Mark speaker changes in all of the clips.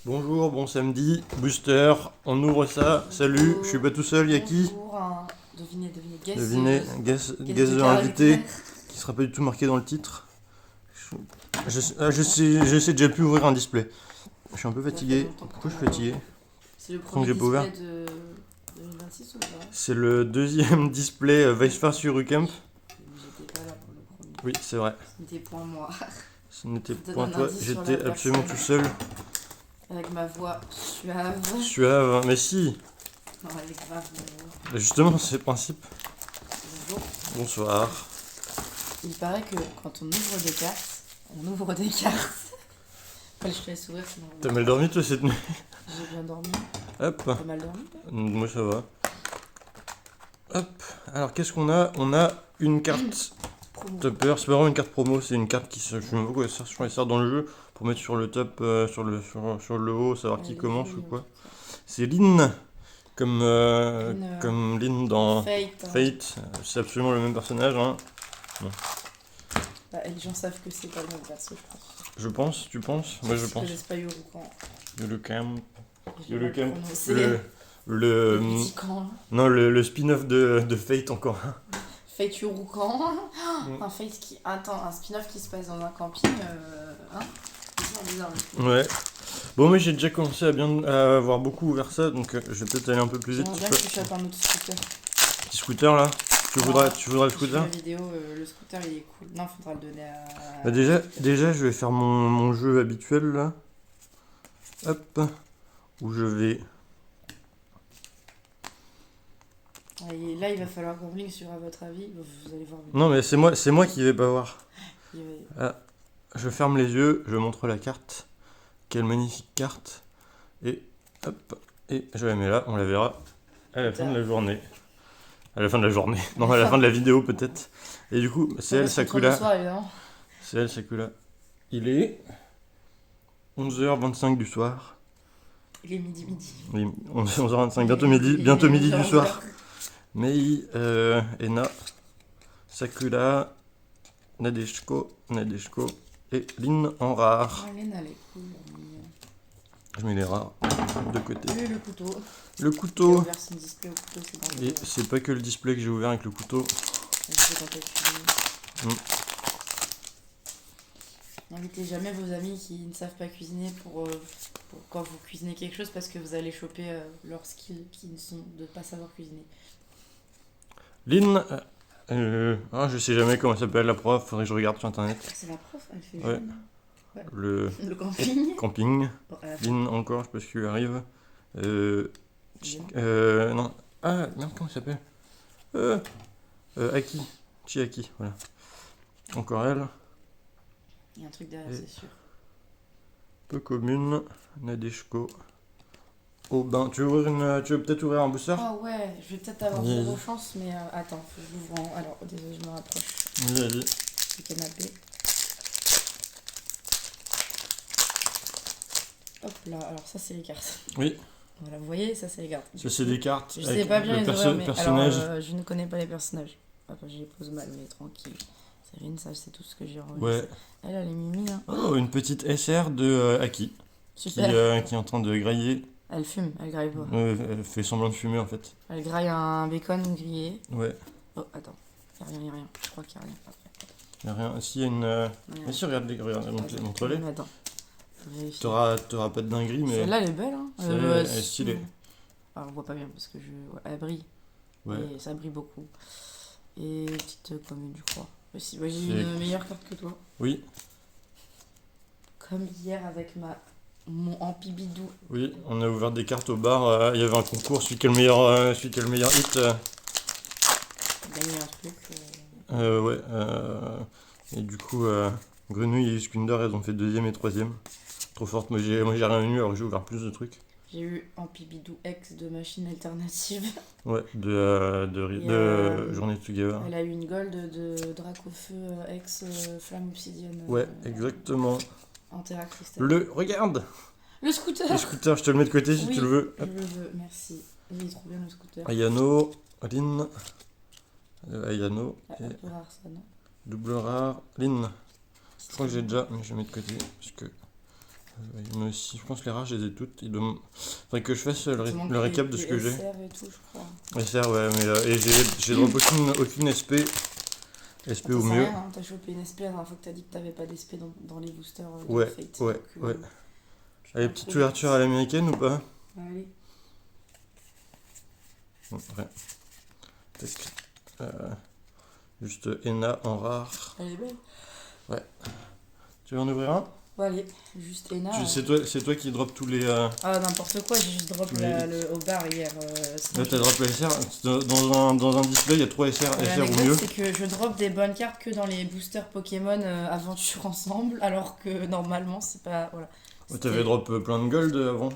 Speaker 1: Bonjour, bon samedi, booster, on ouvre ça, salut, je suis pas tout seul, y'a qui?
Speaker 2: Bonjour, devinez, guess,
Speaker 1: Devinez, guess
Speaker 2: de
Speaker 1: the invité,
Speaker 2: caractère.
Speaker 1: qui sera pas du tout marqué dans le titre. Je sais déjà plus ouvrir un display. Je suis un peu
Speaker 2: Ça fait
Speaker 1: fatigué,
Speaker 2: longtemps que
Speaker 1: pourquoi je
Speaker 2: t'en
Speaker 1: suis
Speaker 2: as pas.
Speaker 1: fatigué?
Speaker 2: C'est le
Speaker 1: Quand
Speaker 2: premier
Speaker 1: j'ai pas ouvert.
Speaker 2: display de 2026 ou pas?
Speaker 1: C'est le deuxième display Vice Versa Camp.
Speaker 2: J'étais pas là pour le premier.
Speaker 1: Oui, c'est vrai,
Speaker 2: Ce n'était point moi.
Speaker 1: ce n'était
Speaker 2: Ça te
Speaker 1: pas
Speaker 2: donne un
Speaker 1: toi,
Speaker 2: indice sur la
Speaker 1: j'étais absolument
Speaker 2: personne.
Speaker 1: tout seul.
Speaker 2: Avec ma voix suave.
Speaker 1: Suave, mais si,
Speaker 2: Non, elle est grave.
Speaker 1: justement, c'est le principe.
Speaker 2: Bonjour.
Speaker 1: Bonsoir.
Speaker 2: Il paraît que quand on ouvre des cartes, on ouvre des cartes. Après, je te laisse ouvrir sinon.
Speaker 1: T'as mal dormi toi cette nuit?
Speaker 2: J'ai bien dormi.
Speaker 1: Hop,
Speaker 2: T'as mal dormi toi?
Speaker 1: moi ça va. Hop, alors qu'est-ce qu'on a? On a une carte
Speaker 2: Promo.
Speaker 1: topper, c'est pas vraiment une carte promo, c'est une carte qui se. Je sais même pas quoi elle sert, je crois qu'elle sert dans le jeu pour mettre sur le top, sur le haut, savoir qui
Speaker 2: Elle est
Speaker 1: commence
Speaker 2: jolie,
Speaker 1: ou
Speaker 2: en
Speaker 1: quoi.
Speaker 2: tout cas.
Speaker 1: C'est Lynn,
Speaker 2: Lynn,
Speaker 1: comme Lynn dans
Speaker 2: Fate.
Speaker 1: Fate, c'est absolument le même personnage, hein.
Speaker 2: Bah, les gens savent que c'est pas le même perso, je pense.
Speaker 1: Je pense, tu penses? Moi je
Speaker 2: Ils
Speaker 1: pense.
Speaker 2: connaissent pas Yorukan.
Speaker 1: Yolocam,
Speaker 2: Je l'ai
Speaker 1: Yolocam,
Speaker 2: mal prononcé.
Speaker 1: le.
Speaker 2: Le
Speaker 1: Le.
Speaker 2: petit camp.
Speaker 1: Non, le spin-off de Fate encore.
Speaker 2: Fate Yorukan. Un Fate qui. Attends, un spin-off qui se passe dans un camping. Hein. C'est bizarre.
Speaker 1: Ouais. Bon, moi j'ai déjà commencé à avoir beaucoup ouvert ça, donc je vais peut-être aller un peu plus vite.
Speaker 2: J'aimerais bien que tu chopes un autre scooter.
Speaker 1: Petit scooter là. Tu voudras le
Speaker 2: Je fais
Speaker 1: scooter?
Speaker 2: la vidéo, le scooter il est cool. Non, faudra le donner à.
Speaker 1: Bah déjà, je vais faire mon jeu habituel là. Hop. Où je vais.
Speaker 2: Et là, il va falloir qu'on ligne sur à votre avis. Vous allez voir.
Speaker 1: Non, mais c'est moi qui vais pas voir.
Speaker 2: Il va-
Speaker 1: Ah, je ferme les yeux, je montre la carte. Quelle magnifique carte. Et hop. Et je la mets là, on la verra à la fin de la journée. À la fin de la journée. Non, à la fin de la vidéo peut-être. Et du coup, c'est elle,
Speaker 2: Parce qu'on tourne le
Speaker 1: Sakura.
Speaker 2: soir, évidemment.
Speaker 1: C'est elle, Sakura. Il est 11h25 du soir.
Speaker 2: Il est midi.
Speaker 1: Oui, 11h25, bientôt midi du soir. Mei, Ena, Sakura, Nadeshko et Lynn en rare.
Speaker 2: Ah, Lena, elle est cool.
Speaker 1: Je mets les rares de côté.
Speaker 2: Et le couteau.
Speaker 1: Le
Speaker 2: J'ai
Speaker 1: couteau.
Speaker 2: ouvert son display au couteau, c'est dangereux.
Speaker 1: Et c'est pas que le display que j'ai ouvert avec le couteau.
Speaker 2: Je sais quand elle cuisine. N'invitez jamais vos amis qui ne savent pas cuisiner pour quand vous cuisinez quelque chose parce que vous allez choper leurs skills qui ne sont de pas savoir cuisiner.
Speaker 1: Lynn, je sais jamais comment s'appelle la prof, faudrait que je regarde sur internet.
Speaker 2: C'est la prof, elle fait
Speaker 1: Ouais.
Speaker 2: jeune.
Speaker 1: Le
Speaker 2: Le camping.
Speaker 1: camping.
Speaker 2: Bon, à la fin.
Speaker 1: Lynn encore, je sais pas ce qui lui arrive. Non. Ah, merde, comment il s'appelle? Aki. Chiaki, voilà. Encore elle.
Speaker 2: Il y a un truc derrière,
Speaker 1: Et-
Speaker 2: c'est sûr.
Speaker 1: Peu commune. Nadeshko. Aubin. Tu veux peut-être ouvrir un booster?
Speaker 2: Ah ouais, je vais peut-être avoir
Speaker 1: Vas-y.
Speaker 2: zéro chance, mais attends, faut que je l'ouvre en. Alors, désolé, je me rapproche
Speaker 1: Vas-y.
Speaker 2: du canapé. Hop là, alors ça c'est les cartes.
Speaker 1: Oui,
Speaker 2: Voilà, vous voyez, ça c'est les cartes.
Speaker 1: ça c'est des cartes.
Speaker 2: Je
Speaker 1: avec
Speaker 2: sais pas bien
Speaker 1: le
Speaker 2: les ouvrir, mais
Speaker 1: personnage.
Speaker 2: alors, je ne connais pas les personnages. Attends, je les pose mal, mais tranquille. Séverine, ça c'est tout ce que j'ai enregistré.
Speaker 1: Ouais.
Speaker 2: Elle est mimi, hein.
Speaker 1: Oh, une petite SR de Aki.
Speaker 2: Super.
Speaker 1: Qui est en train de grailler.
Speaker 2: Elle fume, elle graille pas.
Speaker 1: Elle fait semblant de fumer en fait.
Speaker 2: Elle graille un bacon grillé.
Speaker 1: Ouais.
Speaker 2: Oh, attends. Y'a rien. Je crois qu'il y a rien. Après.
Speaker 1: Y a rien. Si, y a une.
Speaker 2: Non, y a
Speaker 1: Mais
Speaker 2: rien.
Speaker 1: si, regarde, montre-les.
Speaker 2: Mais attends. Je vérifie.
Speaker 1: T'auras pas de dinguerie, mais.
Speaker 2: Celle-là, elle est belle, hein.
Speaker 1: Celle-là, elle est stylée.
Speaker 2: Alors, on voit pas bien parce que ouais, elle brille.
Speaker 1: Ouais.
Speaker 2: Et ça brille beaucoup. Et petite commune, je crois. Aussi, j'ai
Speaker 1: C'est-
Speaker 2: une meilleure carte que toi.
Speaker 1: Oui,
Speaker 2: Comme hier avec mon ampibidou.
Speaker 1: oui, on a ouvert des cartes au bar. Il y avait un concours, celui qui a le meilleur hit.
Speaker 2: Gagner un truc.
Speaker 1: Ouais. Et du coup, Grenouille et Skunder, elles ont fait deuxième et troisième. Trop forte. Moi, j'ai rien eu, alors j'ai ouvert plus de trucs.
Speaker 2: J'ai eu Ampibidou X de machine alternative.
Speaker 1: Ouais,
Speaker 2: Et,
Speaker 1: de Journée Together.
Speaker 2: Elle a eu une gold de Dracofeu X Flamme Obsidienne.
Speaker 1: Ouais, exactement.
Speaker 2: Antera Cristal.
Speaker 1: Regarde!
Speaker 2: Le scooter.
Speaker 1: Le scooter, je te le mets de côté si
Speaker 2: Oui,
Speaker 1: tu le veux.
Speaker 2: je le veux, merci. Il est trop bien le scooter.
Speaker 1: Ayano, Lynn. Ayano.
Speaker 2: Ah,
Speaker 1: Et
Speaker 2: un peu rare ça, non?
Speaker 1: double rare, Lynn. Je crois que j'ai déjà, mais je vais mettre de côté. Parce que Mais aussi, je pense que les rares, je les ai toutes. Faudrait que je fasse
Speaker 2: Il te manque
Speaker 1: le récap de
Speaker 2: les
Speaker 1: ce que j'ai.
Speaker 2: SR et tout, je crois.
Speaker 1: SR, ouais, mais et j'ai drop aucune SP. SP
Speaker 2: T'en
Speaker 1: au
Speaker 2: sais
Speaker 1: mieux.
Speaker 2: rien, hein, t'as chopé une SP la dernière fois que t'as dit que t'avais pas d'SP dans les boosters de
Speaker 1: Ouais,
Speaker 2: Fate.
Speaker 1: ouais,
Speaker 2: Donc,
Speaker 1: ouais.
Speaker 2: tu
Speaker 1: Allez,
Speaker 2: peux
Speaker 1: petite
Speaker 2: trouver.
Speaker 1: ouverture à l'américaine ou pas?
Speaker 2: Allez.
Speaker 1: Bon, ouais. Tac. Juste Ena en rare.
Speaker 2: Elle est belle.
Speaker 1: Tu veux en ouvrir un?
Speaker 2: Bon, allez, juste Ena.
Speaker 1: C'est toi qui drop tous les.
Speaker 2: Ah, n'importe quoi, j'ai juste drop
Speaker 1: Mais-
Speaker 2: le au bar hier.
Speaker 1: Là, t'as drop la SR. Dans un display, il y a 3 SR, SR ou
Speaker 2: L'anecdote,
Speaker 1: mieux.
Speaker 2: c'est que je drop des bonnes cartes que dans les boosters Pokémon Aventure Ensemble, alors que normalement, c'est pas. Voilà.
Speaker 1: Ouais, t'avais drop plein de gold avant.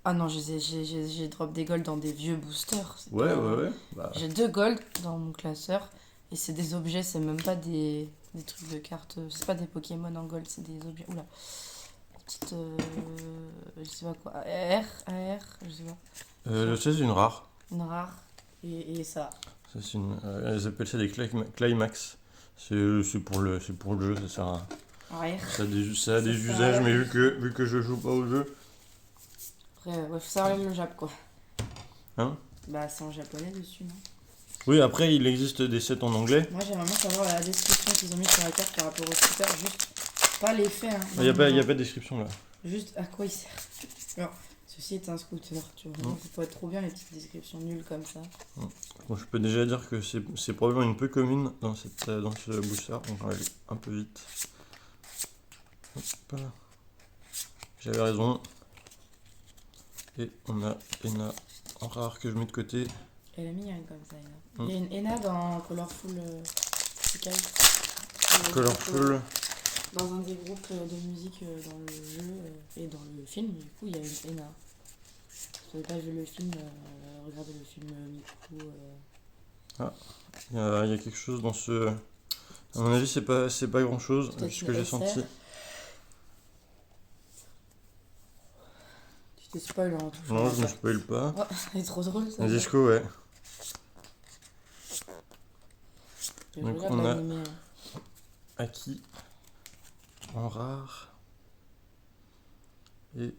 Speaker 2: Ah non, j'ai drop des golds dans des vieux boosters. C'est
Speaker 1: Ouais,
Speaker 2: pas-
Speaker 1: ouais, ouais. Bah,
Speaker 2: J'ai 2 golds dans mon classeur, et c'est des objets, c'est même pas des trucs de cartes. C'est pas des Pokémon en gold, c'est des objets. Oula. Petite. Je sais pas quoi. AR, je sais pas.
Speaker 1: c'est une rare.
Speaker 2: Une rare. Et ça.
Speaker 1: Ça, c'est une, elles appellent ça des climax. C'est pour le jeu, ça sert à.
Speaker 2: AR.
Speaker 1: Ça a des
Speaker 2: Ça
Speaker 1: usages,
Speaker 2: sert à-
Speaker 1: mais vu que je joue pas au jeu.
Speaker 2: Après, ouais, faut savoir le Jap, quoi.
Speaker 1: Hein?
Speaker 2: Bah, c'est en japonais dessus, non?
Speaker 1: Oui, après, il existe des sets en anglais.
Speaker 2: Moi, j'aimerais bien savoir la description qu'ils ont mis sur la carte par rapport au scooter, juste pas l'effet. Hein,
Speaker 1: Il n'y a pas de description là.
Speaker 2: Juste à quoi il sert. Alors, ceci est un scooter, tu vois. Ça pourrait être trop bien les petites descriptions nulles comme ça.
Speaker 1: Bon, je peux déjà dire que c'est probablement une peu commune dans ce booster, donc on va aller un peu vite. Hop. J'avais raison. Et on a Ena en rare que je mets de côté.
Speaker 2: Elle est mignonne comme ça, Ena. Il y a une Ena dans Colorful Sky.
Speaker 1: Colorful.
Speaker 2: Dans un des groupes de musique dans le jeu et dans le film, du coup, il y a une Ena. Si vous n'avez pas vu le film, regardez le film Miku.
Speaker 1: Il y a quelque chose dans ce. À mon avis, c'est pas grand chose,
Speaker 2: Peut-être
Speaker 1: ce que
Speaker 2: le
Speaker 1: j'ai
Speaker 2: SR.
Speaker 1: senti.
Speaker 2: Tu t'es spoil en touchant.
Speaker 1: Non,
Speaker 2: à
Speaker 1: je me
Speaker 2: ça.
Speaker 1: spoil pas.
Speaker 2: Oh, elle est trop drôle ça.
Speaker 1: Nadeshiko, ouais.
Speaker 2: Je
Speaker 1: donc
Speaker 2: regarde
Speaker 1: on a-
Speaker 2: l'animé.
Speaker 1: Aki en rare. Et.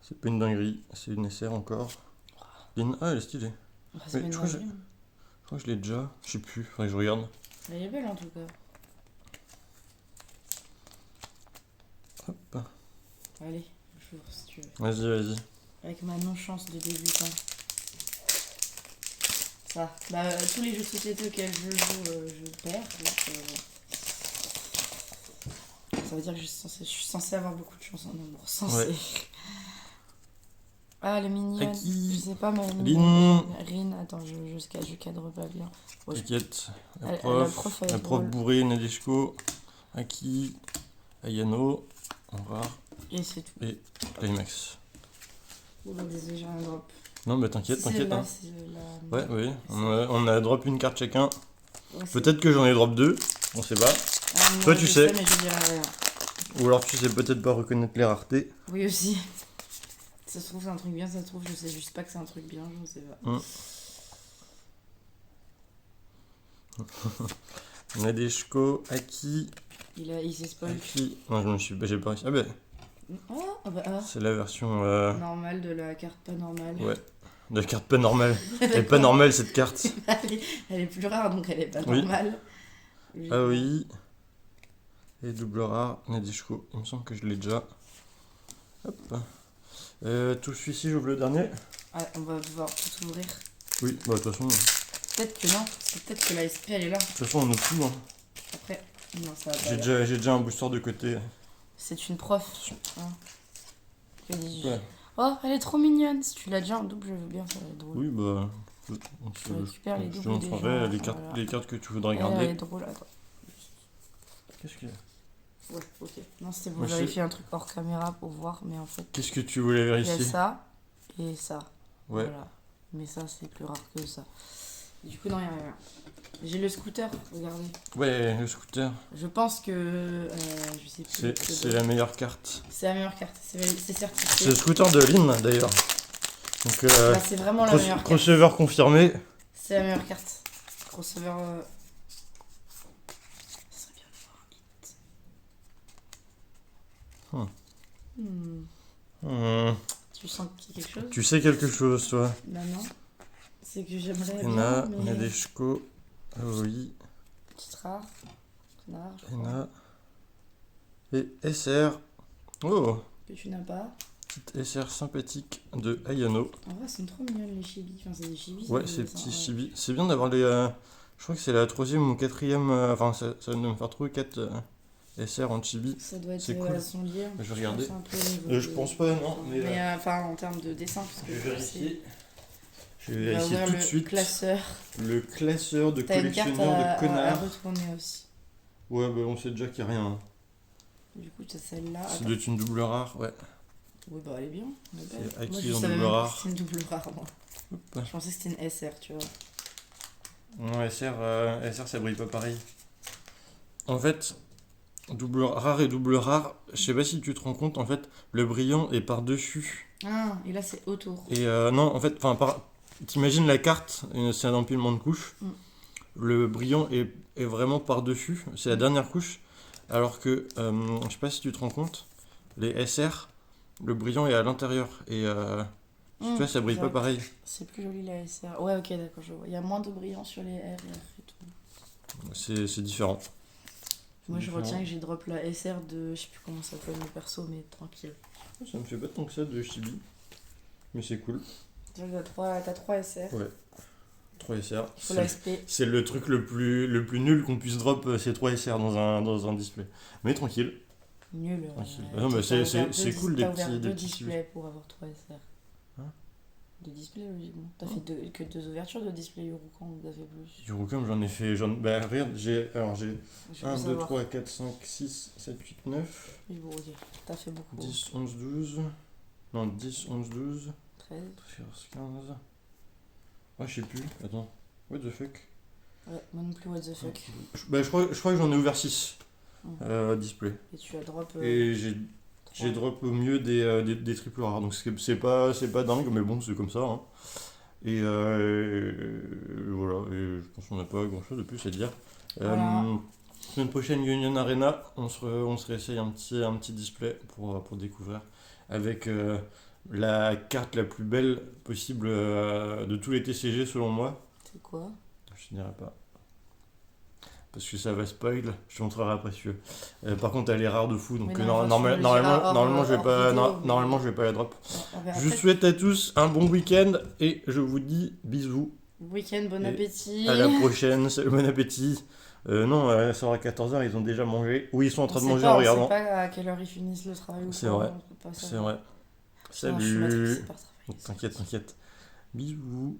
Speaker 1: C'est pas une dinguerie, c'est une SR encore. Ah, elle est stylée.
Speaker 2: Bah, c'est
Speaker 1: Mais
Speaker 2: pas une
Speaker 1: je crois que
Speaker 2: dinguerie,
Speaker 1: Je crois que je l'ai déjà. Je sais plus, faudrait que je regarde.
Speaker 2: mais elle est belle en tout cas.
Speaker 1: Hop.
Speaker 2: Allez, j'ouvre si tu veux.
Speaker 1: Vas-y.
Speaker 2: Avec ma non-chance de débutant. Ça. Bah, tous les jeux de société auxquels je joue, je perds. Donc, ça veut dire que je suis censée avoir beaucoup de chance en nombre. Censée.
Speaker 1: Ouais.
Speaker 2: Ah, elle est mignonne.
Speaker 1: Aki.
Speaker 2: Je sais pas, mais elle est
Speaker 1: Rin.
Speaker 2: mignonne. Rin, attends, je cadre pas bien. Ouais,
Speaker 1: T'inquiète. La
Speaker 2: la
Speaker 1: prof,
Speaker 2: prof, elle est
Speaker 1: la prof
Speaker 2: drôle.
Speaker 1: bourrée, Nadeshiko, Aki, Ayano, en rare,
Speaker 2: Et c'est tout.
Speaker 1: et Climax.
Speaker 2: Oula, désolé, j'ai un drop.
Speaker 1: Non, mais t'inquiète.
Speaker 2: Celle-là,
Speaker 1: Hein.
Speaker 2: c'est la-
Speaker 1: Ouais, oui. On a drop une carte chacun.
Speaker 2: Ouais, c'est-
Speaker 1: Peut-être que j'en ai drop deux, on sait pas.
Speaker 2: Ah, moi,
Speaker 1: Toi,
Speaker 2: je
Speaker 1: tu sais.
Speaker 2: mais je dirais rien.
Speaker 1: Ou alors tu sais peut-être pas reconnaître les raretés.
Speaker 2: Oui, aussi. Ça se trouve, c'est un truc bien, ça se trouve, je sais juste pas que c'est un truc bien, je ne sais pas.
Speaker 1: Nadeshiko, Aki,
Speaker 2: Il s'est spoil.
Speaker 1: Aki. Non, j'ai pas réussi. Ah ben,
Speaker 2: Ah.
Speaker 1: c'est la version.
Speaker 2: Normal de la carte pas normale.
Speaker 1: Ouais. De la carte pas normale. Elle est pas normale cette carte.
Speaker 2: Elle est plus rare, donc elle est pas
Speaker 1: Oui.
Speaker 2: normale.
Speaker 1: Ah oui. Et double rare, Nadeshiko. Il me semble que je l'ai déjà. Hop. Tout celui-ci, j'ouvre le dernier.
Speaker 2: Ah, on va pouvoir tout ouvrir.
Speaker 1: Oui, bah de toute façon,
Speaker 2: Peut-être que non, parce que peut-être que la SP elle est là.
Speaker 1: on ouvre tout. Hein.
Speaker 2: Après, non, ça va pas.
Speaker 1: J'ai déjà un booster de côté.
Speaker 2: C'est une prof. Hein. Je dis-
Speaker 1: Ouais.
Speaker 2: Oh, elle est trop mignonne. Si tu l'as déjà en double, je veux bien, ça va être drôle.
Speaker 1: Oui, bah.
Speaker 2: Je récupère les
Speaker 1: Je te
Speaker 2: doubles des
Speaker 1: montrerai
Speaker 2: gens,
Speaker 1: les cartes,
Speaker 2: voilà.
Speaker 1: les cartes que tu voudras
Speaker 2: Elle est
Speaker 1: regarder.
Speaker 2: drôle, attends.
Speaker 1: Qu'est-ce que,
Speaker 2: Ouais, ok. Non, c'était pour
Speaker 1: Moi, je
Speaker 2: vérifier un truc hors caméra pour voir, mais en fait,
Speaker 1: qu'est-ce que tu voulais
Speaker 2: il y a
Speaker 1: vérifier?
Speaker 2: ça et ça.
Speaker 1: Ouais.
Speaker 2: Voilà. Mais ça, c'est plus rare que ça. Du coup, non, il n'y a rien. J'ai le scooter, regardez.
Speaker 1: Ouais, le scooter.
Speaker 2: Je pense que. Je sais plus.
Speaker 1: C'est la meilleure carte.
Speaker 2: C'est la meilleure carte, c'est
Speaker 1: C'est
Speaker 2: certifié.
Speaker 1: le scooter de Lynn d'ailleurs. Donc,
Speaker 2: Bah, c'est vraiment la meilleure carte.
Speaker 1: crossover confirmé.
Speaker 2: C'est la meilleure carte. Crossover. Ça serait bien de voir un hit. Hmm.
Speaker 1: Hmm,
Speaker 2: Tu sens qu'il y a quelque chose?
Speaker 1: Tu sais quelque chose, toi?
Speaker 2: Bah non. C'est que j'aimerais
Speaker 1: Ena,
Speaker 2: bien, mais...
Speaker 1: Nadeshko, oui,
Speaker 2: Petite rare. Renard, je crois.
Speaker 1: Ena et SR. Oh,
Speaker 2: Que tu n'as pas.
Speaker 1: petite SR sympathique de Ayano.
Speaker 2: En vrai, elles sont trop mignonnes les chibis. Enfin, c'est des chibis.
Speaker 1: Ouais,
Speaker 2: c'est
Speaker 1: ces
Speaker 2: des-
Speaker 1: petits
Speaker 2: ouais.
Speaker 1: chibi. C'est bien d'avoir les. Je crois que c'est la troisième ou quatrième. Enfin, ça va me faire trouver 4 SR en chibi.
Speaker 2: Ça doit être
Speaker 1: C'est cool.
Speaker 2: elles sont liées.
Speaker 1: Je vais regarder.
Speaker 2: pense un peu au niveau
Speaker 1: Je
Speaker 2: de-
Speaker 1: pense pas, non, mais,
Speaker 2: enfin, en termes de dessin, parce que
Speaker 1: Je vais vérifier. Je vais
Speaker 2: On va
Speaker 1: vérifier
Speaker 2: ouvrir
Speaker 1: tout de
Speaker 2: le
Speaker 1: suite.
Speaker 2: classeur.
Speaker 1: Le classeur de
Speaker 2: T'as une carte
Speaker 1: collectionneur de
Speaker 2: à
Speaker 1: connards.
Speaker 2: retourner aussi.
Speaker 1: Ouais, bah on sait déjà qu'il n'y a rien, hein.
Speaker 2: Du coup, t'as celle-là.
Speaker 1: Ça
Speaker 2: Attends.
Speaker 1: doit être une double rare, ouais.
Speaker 2: Oui, bah elle est bien. Elle est belle.
Speaker 1: C'est acquis
Speaker 2: Moi, je
Speaker 1: en
Speaker 2: savais
Speaker 1: double
Speaker 2: même pas
Speaker 1: rare.
Speaker 2: que c'était une double rare, moi.
Speaker 1: Hop.
Speaker 2: Je pensais que c'était une SR, tu vois.
Speaker 1: Non, SR, ça brille pas pareil. En fait, double rare et double rare, je sais pas si tu te rends compte, en fait, le brillant est par-dessus.
Speaker 2: Ah, et là, c'est autour.
Speaker 1: Et non, en fait, t'imagines la carte, c'est un empilement de couches.
Speaker 2: Mm.
Speaker 1: Le brillant est vraiment par-dessus, c'est la dernière couche. Alors que, je sais pas si tu te rends compte, les SR, le brillant est à l'intérieur. Et tu vois, ça brille pas pareil.
Speaker 2: C'est plus joli la SR. Ouais, ok, d'accord, je vois. Il y a moins de brillant sur les R et F et tout.
Speaker 1: C'est différent.
Speaker 2: Moi, je
Speaker 1: différent.
Speaker 2: retiens que j'ai drop la SR de. Je sais plus comment ça s'appelle le perso, mais tranquille.
Speaker 1: Ça me fait pas tant que ça de chibi. Mais c'est cool.
Speaker 2: T'as 3 SR.
Speaker 1: Ouais. 3 SR.
Speaker 2: Il faut la SP.
Speaker 1: C'est le truc le plus nul qu'on puisse drop, c'est 3 SR dans un display. Mais tranquille.
Speaker 2: Nul.
Speaker 1: Tranquille. Non, mais c'est cool des
Speaker 2: T'as ouvert
Speaker 1: petits
Speaker 2: deux
Speaker 1: displays.
Speaker 2: displays pour avoir 3 SR.
Speaker 1: Hein?
Speaker 2: Deux displays, logiquement. T'as fait que 2 ouvertures de display Yurukan ou t'as fait plus?
Speaker 1: Eurocom, j'en ai fait. Bah, regarde, j'ai
Speaker 2: Je
Speaker 1: 1,
Speaker 2: veux
Speaker 1: 2,
Speaker 2: savoir.
Speaker 1: 3, 4, 5, 6, 7, 8, 9,
Speaker 2: Oui, bon, ok. T'as fait beaucoup.
Speaker 1: 10, 11, 12. Non, 10, 11, 12,
Speaker 2: 13.
Speaker 1: 14, 15. Ah, je sais plus. Attends. What the fuck?
Speaker 2: Ouais, moi non plus, what the fuck.
Speaker 1: Bah, je crois que j'en ai ouvert 6
Speaker 2: Mhm.
Speaker 1: display.
Speaker 2: Et tu as drop.
Speaker 1: Et j'ai drop au mieux des triples rares. Donc c'est pas dingue, mais bon, c'est comme ça, hein. Et voilà. Et je pense qu'on n'a pas grand chose de plus à dire.
Speaker 2: Voilà.
Speaker 1: Semaine prochaine, Union Arena, on se réessaye un petit display pour découvrir. Avec la carte la plus belle possible de tous les TCG selon moi.
Speaker 2: C'est quoi?
Speaker 1: Je ne dirai pas. Parce que ça va spoil, je te montrerai après si tu veux. Par contre, elle est rare de fou, donc
Speaker 2: Mais non, tu me le diras
Speaker 1: normalement, je vais
Speaker 2: hors
Speaker 1: pas,
Speaker 2: vidéo, mais-
Speaker 1: normalement, je vais pas la drop.
Speaker 2: On verra
Speaker 1: Je vous
Speaker 2: après.
Speaker 1: souhaite à tous un bon week-end et je vous dis bisous.
Speaker 2: Week-end, bon
Speaker 1: Et
Speaker 2: appétit.
Speaker 1: À la prochaine, salut, bon appétit. Non, ça sera 14h, ils ont déjà mangé. Oui, ils sont en train de manger en
Speaker 2: On sait
Speaker 1: regardant.
Speaker 2: pas à quelle heure ils finissent le travail ou
Speaker 1: C'est
Speaker 2: pas,
Speaker 1: vrai.
Speaker 2: on peut pas
Speaker 1: C'est
Speaker 2: savoir.
Speaker 1: vrai.
Speaker 2: Non, je suis matrixée
Speaker 1: Salut.
Speaker 2: par le travail.
Speaker 1: T'inquiète. Bisous.